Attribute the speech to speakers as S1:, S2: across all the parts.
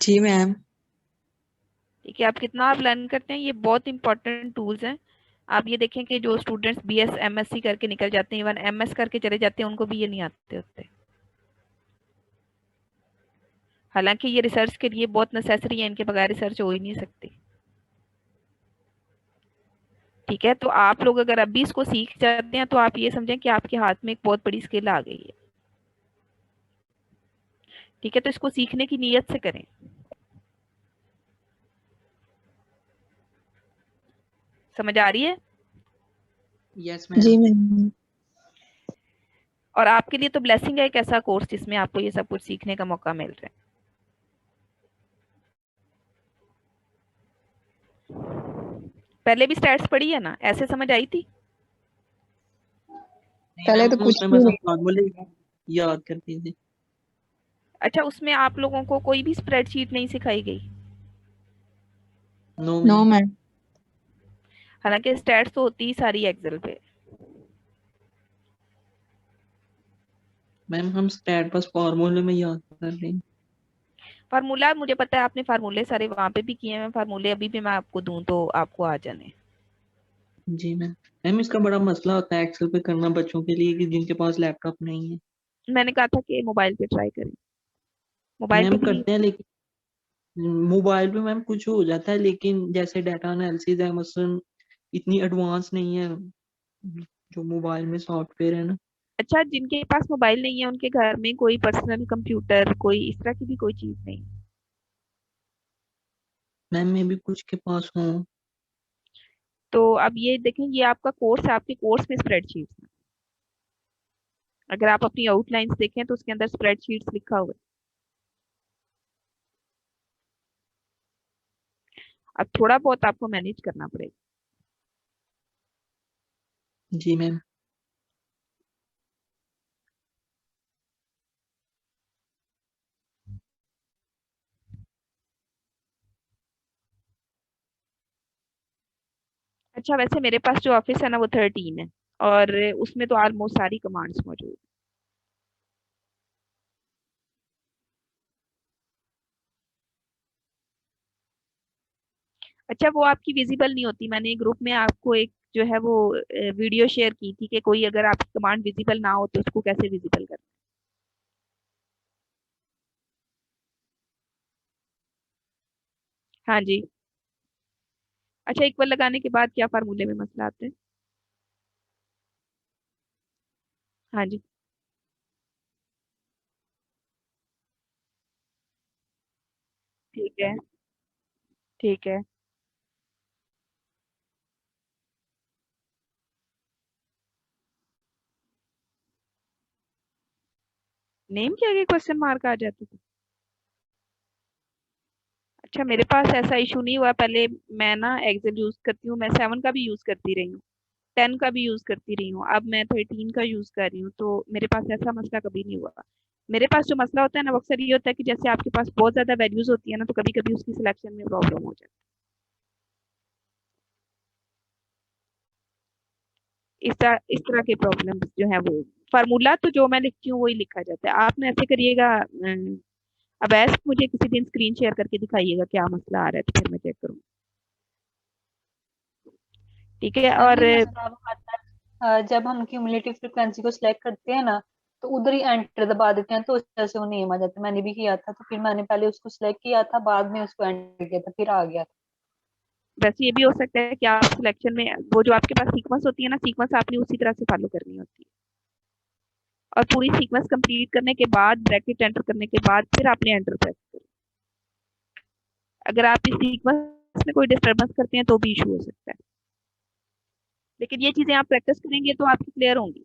S1: जी ma'am.
S2: ठीक है, आप कितना आप लर्न करते हैं, ये बहुत इंपॉर्टेंट टूल्स हैं। आप ये देखें कि जो स्टूडेंट्स बीएस एमएससी करके निकल जाते हैं, इवन एमएस करके चले जाते हैं, उनको भी ये नहीं आते होते। हालांकि ये रिसर्च के लिए बहुत नेसेसरी है, इनके बगैर रिसर्च हो ही नहीं सकती। ठीक है, तो आप लोग अगर अभी इसको सीख जाते हैं तो आप ये समझें कि आपके हाथ में एक बहुत बड़ी स्किल आ गई है। ठीक है, तो इसको सीखने की नीयत से करें। समझ आ रही है?
S3: यस
S1: जी
S3: मैम।
S1: मैम।
S2: और आपके लिए तो ब्लेसिंग है एक ऐसा कोर्स जिसमें आपको ये सब कुछ सीखने का मौका मिल रहा है। पहले भी स्टैट्स पढ़ी है ना, ऐसे समझ आई थी?
S3: नहीं
S1: पहले तो
S3: मैम,
S1: कुछ
S3: उसमें
S1: भी
S3: बस हम
S1: नहीं।
S3: फॉर्मूले याद करती थी।
S2: अच्छा, उसमें आप लोगों को कोई भी स्प्रेडशीट नहीं सिखाई गई?
S3: No
S1: no
S3: ma'am.
S1: मैम।
S2: हालांकि स्टैट्स तो होती ही सारी एक्सेल पे।
S3: मैम हम स्टैट बस फॉर्मूले में याद कर रहे हैं।
S2: फार्मूला मुझे पता है, आपने फार्मूले सारे वहां पे भी किए हैं। फार्मूले अभी भी मैं आपको दूं तो आपको आ जाने।
S3: जी मैम। मैम इसका बड़ा मसला होता है एक्सेल पे करना बच्चों के लिए कि जिनके पास लैपटॉप नहीं है।
S2: मैंने कहा था कि मोबाइल पे ट्राई करें। मोबाइल पे
S3: मैम
S2: भी
S3: करते हैं लेकिन मोबाइल पे मैम कुछ हो जाता है, लेकिन जैसे डाटा एनालिसिस एमएसन इतनी एडवांस नहीं है जो मोबाइल में सॉफ्टवेयर है ना।
S2: अच्छा, जिनके पास मोबाइल नहीं है उनके घर में कोई पर्सनल कंप्यूटर, कोई इस तरह की भी कोई चीज नहीं?
S3: मैम मैं भी कुछ के पास हूँ।
S2: तो अब ये देखें, ये आपका कोर्स है, आपके कोर्स में स्प्रेडशीट्स हैं। अगर आप अपनी आउटलाइंस देखें तो उसके अंदर स्प्रेडशीट्स लिखा हुआ है। अब थोड़ा बहुत आपको मैनेज करना पड़ेगा।
S3: जी मैम।
S2: अच्छा, वैसे मेरे पास जो ऑफिस है ना वो 13 है, और उसमें तो ऑलमोस्ट सारी कमांड्स मौजूद है। अच्छा, वो आपकी विजिबल नहीं होती। मैंने ग्रुप में आपको एक जो है वो वीडियो शेयर की थी कि कोई अगर आपकी कमांड विजिबल ना हो तो उसको कैसे विजिबल करना है। हाँ जी। अच्छा, इक्वल लगाने के बाद क्या फार्मूले में मसला आता है? हाँ जी। ठीक है। ठीक है। नेम के आगे क्वेश्चन मार्क आ जाते थे? अच्छा, मेरे पास ऐसा इशू नहीं हुआ पहले। मैं ना एक्सेल यूज करती हूँ, मैं 7 का भी यूज करती रही हूँ, 10 का भी यूज करती रही हूँ, अब मैं 13 का यूज कर रही हूँ, तो मेरे पास ऐसा मसला कभी नहीं हुआ। मेरे पास जो मसला होता है ना वो अक्सर ये होता है कि जैसे आपके पास बहुत ज्यादा वैल्यूज होती है ना, तो कभी कभी उसकी सिलेक्शन में प्रॉब्लम हो जाती है। इस तरह के प्रॉब्लम जो है वो, फार्मूला तो जो मैं लिखती हूँ वही लिखा जाता है। आप ना ऐसे करिएगा, अब ऐसे मुझे किसी दिन स्क्रीन शेयर करके दिखाइएगा क्या मसला आ रहा है, तो फिर मैं चेक करूँ। ठीक है।
S4: मैम
S2: और
S4: ये मसला वो आता है जब हम क्यूमुलेटिव फ्रीक्वेंसी को सिलेक्ट करते हैं ना, तो उधर ही एंटर दबा देते हैं, तो उस वजह से वो नेम आ जाता है। मैंने भी किया था, तो फिर मैंने पहले उसको सिलेक्ट किया था, बाद में उसको एंटर किया था, फिर आ गया था।
S2: वैसे ये भी हो सकता है कि आप सिलेक्शन में वो जो आपके पास सीक्वेंस होती है ना, सीक्वेंस आपने उसी तरह से फॉलो करनी होती है, और पूरी सीक्वेंस कंप्लीट करने के बाद ब्रैकेट एंटर करने के बाद फिर आपने एंटर प्रेस करें। अगर आप इस सीक्वेंस में कोई डिस्टर्बेंस करते हैं तो भी इशू हो सकता है, लेकिन ये चीजें आप प्रैक्टिस करेंगे तो आपकी क्लियर होंगी।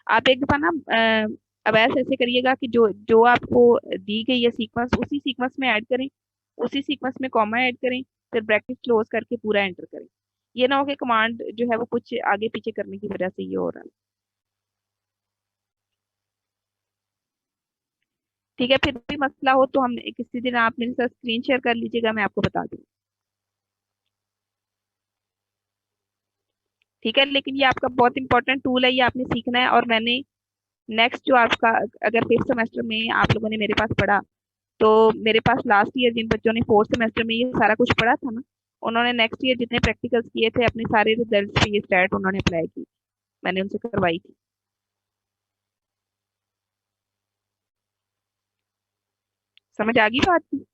S2: आप एक दफा ना अब ऐसे करिएगा कि जो जो आपको दी गई है सीक्वेंस, उसी सीक्वेंस में ऐड करें, उसी सीक्वेंस में कॉमा ऐड करें, फिर ब्रैकेट क्लोज करके पूरा एंटर करें। ये ना हो कि कमांड जो है वो कुछ आगे पीछे करने की वजह से ये हो रहा है। ठीक है, फिर भी मसला हो तो हम किसी दिन आप मेरे साथ स्क्रीन शेयर कर लीजिएगा, मैं आपको बता दूंगी। ठीक है, लेकिन ये आपका बहुत इंपॉर्टेंट टूल है, ये आपने सीखना है। और मैंने नेक्स्ट जो आपका, अगर फिफ्थ सेमेस्टर में आप लोगों ने मेरे पास पढ़ा, तो मेरे पास लास्ट ईयर जिन बच्चों ने फोर्थ सेमेस्टर में ये सारा कुछ पढ़ा था ना, उन्होंने नेक्स्ट ईयर जितने प्रैक्टिकल्स किए थे अपने सारे रिजल्ट पे ये स्टैट उन्होंने अप्लाई की, मैंने उनसे करवाई थी। समझ आ गई बात की?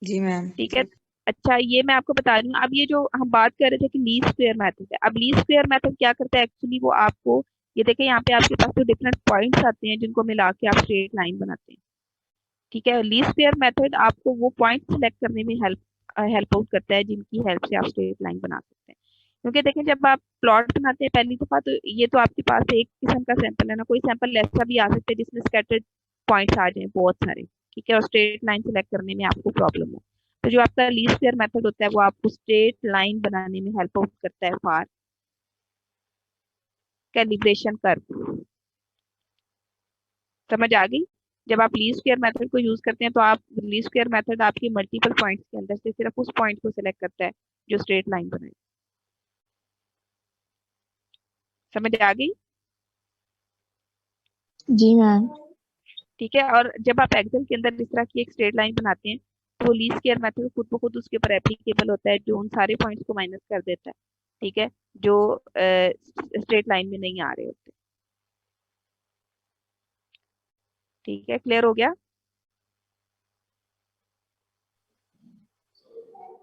S1: जी मैम।
S2: ठीक है। अच्छा, ये मैं आपको बता रही हूँ। अब ये जो हम बात कर रहे थे कि लीस्ट स्क्वायर मेथड है, अब लीस्ट स्क्वायर मेथड क्या करता है एक्चुअली, वो आपको, ये देखिए यहाँ पे आपके पास जो डिफरेंट पॉइंट्स आते हैं जिनको मिला के आप स्ट्रेट लाइन बनाते हैं। ठीक है, लीस्ट स्क्वायर मेथड आपको वो पॉइंट सिलेक्ट करने में हेल्प आउट करता है जिनकी हेल्प से आप स्ट्रेट लाइन बना सकते हैं। क्योंकि देखें, जब आप प्लॉट बनाते हैं पहली दफा, तो ये तो आपके पास एक किस्म का सैंपल है ना, कोई सैंपल ऐसा भी आ सकता है जिसमें स्कैटर्ड पॉइंट्स आ जाए बहुत सारे। ठीक है, और स्ट्रेट लाइन सिलेक्ट करने में आपको प्रॉब्लम हो, तो जो आपका लीस्ट स्क्वायर मेथड होता है वो आपको स्ट्रेट लाइन बनाने में हेल्प आउट करता है फॉर कैलिब्रेशन कर्व। समझ आ गई? जब आप लीस्ट स्क्वायर मेथड को यूज करते हैं तो आप लीस्ट स्क्वायर मेथड आपके मल्टीपल पॉइंट्स के अंदर से सिर्फ उस पॉइंट को सिलेक्ट करता है जो स्ट्रेट लाइन बनाए। समझ आ गई?
S1: जी मैम।
S2: ठीक है, और जब आप एक्सेल के अंदर इस तरह की एक स्ट्रेट लाइन बनाते हैं तो वो लीस्ट स्क्वायर मेथड खुद ब खुद उसके ऊपर एप्लीकेबल होता है, जो उन सारे पॉइंट्स को माइनस कर देता है। ठीक है, जो स्ट्रेट लाइन में नहीं आ रहे होते। ठीक है, क्लियर हो गया?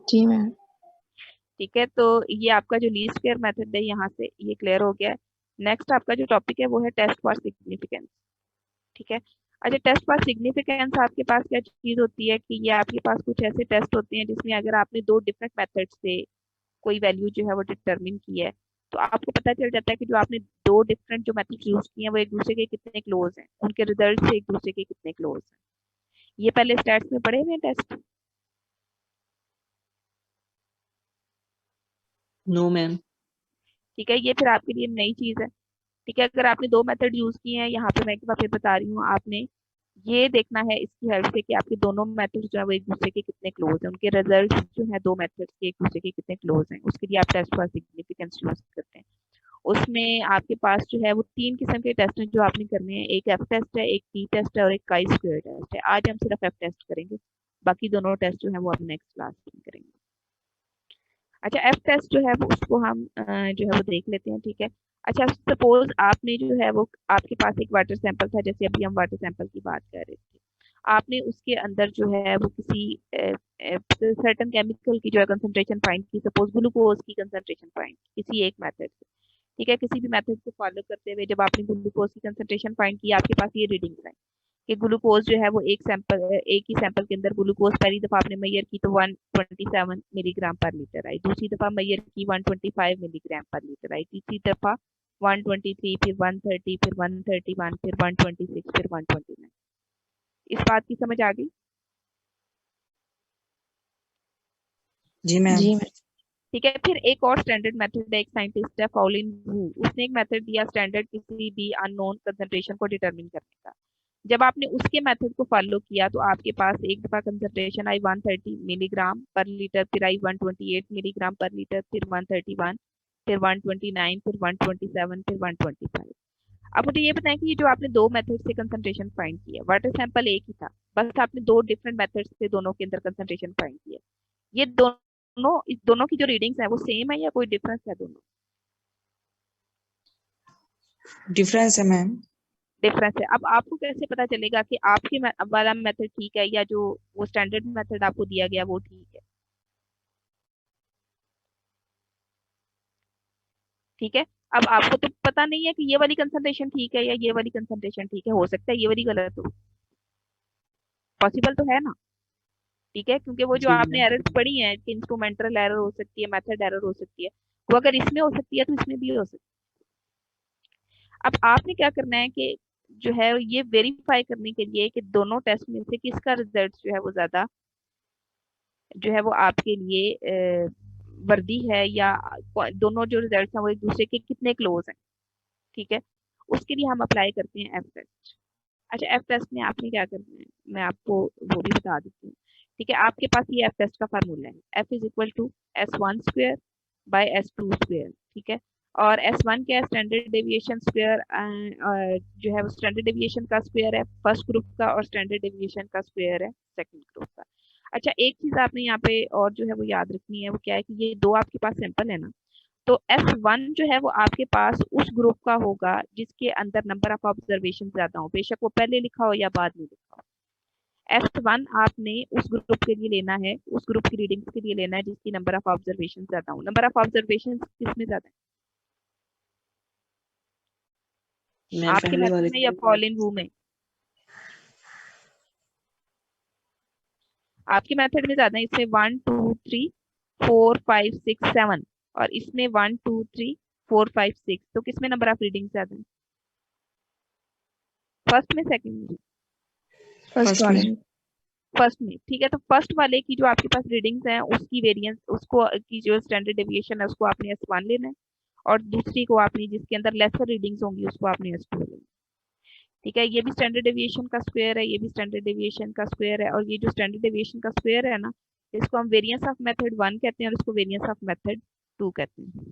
S1: जी मैम।
S2: ठीक है, तो ये आपका जो लीस्ट स्क्वायर मेथड है यहाँ से ये क्लियर हो गया है। नेक्स्ट आपका जो टॉपिक है वो है टेस्ट फॉर सिग्निफिकेंस। ठीक है। अच्छा, टेस्ट फॉर सिग्निफिकेंस आपके पास क्या चीज होती है कि ये आपके पास कुछ ऐसे टेस्ट होते हैं जिसमें अगर आपने दो डिफरेंट मेथड से कोई वैल्यू जो है वो डिटरमिन की है, तो आपको पता चल जाता है कि जो आपने दो डिफरेंट जो मेथड यूज किए हैं वो एक दूसरे के कितने क्लोज हैं, उनके रिजल्ट से एक दूसरे के कितने क्लोज हैं। ये पहले स्टैट्स में पढ़े हुए हैं टेस्ट?
S3: No ma'am.
S2: ठीक है, ये फिर आपके लिए नई चीज है। ठीक है, अगर आपने दो मेथड यूज किए हैं, यहाँ पे मैं एक बार फिर बता रही हूँ, आपने ये देखना है इसकी हेल्प से कि आपके दोनों मेथड्स जो है वो एक दूसरे के कितने क्लोज हैं, उनके रिजल्ट्स जो है दो मेथड्स के एक दूसरे के कितने क्लोज हैं, उसके लिए आप टेस्ट फॉर सिग्निफिकेंस यूज करते हैं। उसमें आपके पास जो है वो तीन किस्म के टेस्ट हैं जो आपने करने हैं, एक एफ टेस्ट है, एक टी टेस्ट है और एक काई स्क्वायर टेस्ट है। आज हम सिर्फ एफ टेस्ट करेंगे, बाकी दोनों टेस्ट जो है वो हम नेक्स्ट क्लास में करेंगे। अच्छा, एफ टेस्ट जो है वो उसको हम जो है वो देख लेते हैं। ठीक है। अच्छा, सपोज आपने जो है वो, आपके पास एक वाटर सैंपल था, जैसे अभी हम वाटर सैंपल की बात कर रहे थे, आपने उसके अंदर जो है वो किसी सर्टन केमिकल की जो है कंसंट्रेशन फाइंड की, सपोज ग्लूकोज की कंसंट्रेशन फाइंड किसी एक मेथड से। ठीक है, किसी भी मेथड को फॉलो करते हुए जब आपने ग्लूकोज की कंसंट्रेशन फाइंड की, आपके पास ये रीडिंग्स है कि ग्लूकोज जो है वो एक ही सैंपल के अंदर ग्लूकोज पहली दफा आपने मेजर की तो 127 मिलीग्राम पर लीटर आई, दूसरी दफा मेजर की 125 मिलीग्राम पर लीटर आई, तीसरी दफा 123, फिर 130, फिर 131, फिर 126, फिर 129। इस बात की समझ आ गई?
S1: जी मैम। जी मैम।
S2: ठीक है, फिर एक और स्टैंडर्ड मेथड है, एक साइंटिस्ट है फॉलिन वू, उसने एक मेथड दिया स्टैंडर्ड किसी भी अननोन कंसंट्रेशन को डिटरमिन करने का। जब आपने उसके मेथड को फॉलो किया तो आपके पास एक दफा कंसंट्रेशन आई 130 मिलीग्राम पर लीटर, फिर आई 128 मिलीग्राम पर लीटर, फिर 131, फिर 129, फिर 127, फिर 125। अब मुझे ये बताएं कि ये जो आपने दो मेथड से कंसंट्रेशन फाइंड किया, वाटर सैंपल एक ही था, बस आपने दो डिफरेंट मेथड से दोनों के अंदर कंसंट्रेशन फाइंड किया, ये दोनों, इस दोनों की जो रीडिंग्स है वो सेम है या कोई डिफरेंस है? दोनों
S1: डिफरेंस है मैम।
S2: डिफरेंस है। अब आपको कैसे पता चलेगा कि आपके वाला मेथड ठीक है या जो वो स्टैंडर्ड मेथड आपको दिया गया वो ठीक है? ठीक है, अब आपको तो पता नहीं है कि ये वाली कंसंट्रेशन ठीक है या ये वाली कंसंट्रेशन ठीक है, हो सकता है ये वाली गलत हो, पॉसिबल तो है ना? ठीक है, क्योंकि वो जो
S3: जी
S2: आपने
S3: मैम।
S2: एरर्स पढ़ी हैं कि इंस्ट्रूमेंटल एरर हो सकती है, मेथड एरर हो सकती है, वो अगर इसमें हो सकती है तो इसमें भी हो सकती है। अब आपने क्या करना है कि जो है ये वेरीफाई करने के लिए कि दोनों टेस्ट में से किसका रिजल्ट जो है वो ज्यादा जो है वो आपके लिए वर्दी है, या दोनों जो रिजल्ट हैं वो एक दूसरे के कितने क्लोज हैं। ठीक है, उसके लिए हम अप्लाई करते हैं एफ टेस्ट। अच्छा, एफ टेस्ट में आपने क्या करना है मैं आपको वो भी बता देती हूँ। ठीक है, आपके पास ये एफ टेस्ट का फार्मूला है, F is equal to S1 square by S2 square. ठीक है, और S1 क्या है, स्टैंडर्ड डेविएशन स्क्वायर जो है वो स्टैंडर्ड डेविएशन का स्क्वायर है फर्स्ट ग्रुप का, और स्टैंडर्ड डेविएशन का स्क्वायर है सेकंड ग्रुप का। अच्छा, एक चीज आपने यहाँ पे और जो है वो याद रखनी है, वो क्या है कि ये दो आपके पास सैंपल है ना, तो S1 जो है वो आपके पास उस ग्रुप का होगा जिसके अंदर नंबर ऑफ ऑब्जर्वेशन ज्यादा हो, बेशक वो पहले लिखा हो या बाद में लिखा हो। S1 आपने उस ग्रुप के लिए लेना है, उस ग्रुप की रीडिंग्स के लिए लेना है जिसकी नंबर ऑफ ऑब्जर्वेशन ज्यादा हो। नंबर ऑफ ऑब्जर्वेशन किसमें ज्यादा है,
S3: मैम
S2: आपके
S3: पहले वाले
S2: मेथड में या कॉलिन वू में? आपके मेथड में ज्यादा है, इसमें 1 2 3 4 5 6 7 और इसमें 1 2 3 4 5 6, तो किसमें नंबर ऑफ रीडिंग ज्यादा है, फर्स्ट में सेकंड में?
S1: फर्स्ट वाले।
S2: फर्स्ट में, ठीक है। तो फर्स्ट वाले की जो आपके पास रीडिंग्स हैं उसकी वेरिएंस, उसको की जो स्टैंडर्ड डेविएशन है उसको आपने S1 लेना है, और दूसरी को आपने जिसके अंदर लेसर रीडिंग्स होंगी उसको आपने S2 लेना है। ठीक है, ये भी स्टैंडर्ड डेविएशन का स्क्वायर है, ये भी स्टैंडर्ड डेविएशन का स्क्वायर है, और ये जो स्टैंडर्ड डेविएशन का स्क्वायर है ना, इसको हम वेरिएंस ऑफ मेथड 1 कहते हैं और इसको वेरिएंस ऑफ मेथड 2 कहते हैं।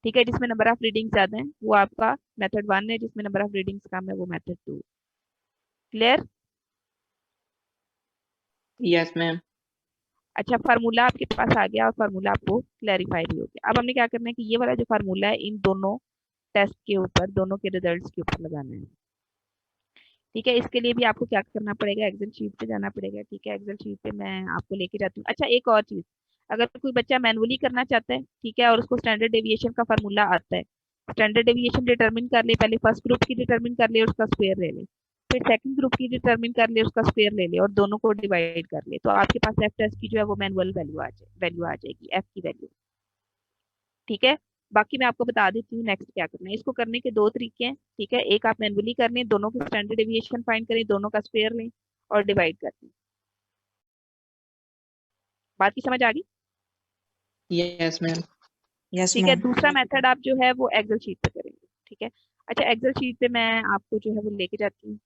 S2: ठीक है, जिसमें नंबर ऑफ रीडिंग्स ज्यादा है वो आपका मेथड 1 है, जिसमें नंबर ऑफ रीडिंग्स कम है वो मेथड 2। क्लियर?
S3: Yes ma'am.
S2: अच्छा, फार्मूला आपके पास आ गया और फार्मूला आपको क्लैरिफाई भी हो गया। अब हमने क्या करना है कि ये वाला जो फार्मूला है इन दोनों टेस्ट के ऊपर, दोनों के रिजल्ट्स के ऊपर लगाना है। ठीक है, इसके लिए भी आपको क्या करना पड़ेगा, एक्सेल शीट पे जाना पड़ेगा। ठीक है, एक्सेल शीट पे मैं आपको लेके जाती हूँ। अच्छा, एक और चीज, अगर कोई बच्चा मैनुअली करना चाहता है, ठीक है, और उसको स्टैंडर्ड डेविएशन का फार्मूला आता है, स्टैंडर्ड डेविएशन डिटरमिन कर ले, पहले फर्स्ट ग्रुप की डिटरमिन कर ले, उसका स्क्वायर ले ले, फिर सेकंड ग्रुप की डिटरमिन कर ले, उसका स्क्वायर ले ले, और दोनों को डिवाइड कर ले, तो आपके पास एफ टेस्ट की जो है वो मैनुअल वैल्यू आ जाएगी, एफ की वैल्यू। ठीक है, बाकी मैं आपको बता देती हूँ नेक्स्ट क्या करना है। इसको करने के दो तरीके हैं। ठीक है, एक आप मैनुअली कर लें, दोनों के स्टैंडर्ड डेविएशन फाइंड करें, दोनों का स्क्वायर लें और डिवाइड कर दें। बात की समझ आ गई?
S3: Yes ma'am.
S1: यस
S2: ठीक है,
S1: मैम।
S2: दूसरा मेथड आप जो है वो एक्सेल शीट पे करेंगे। ठीक है, अच्छा, एक्सेल शीट पे मैं आपको जो है वो लेके जाती हूँ।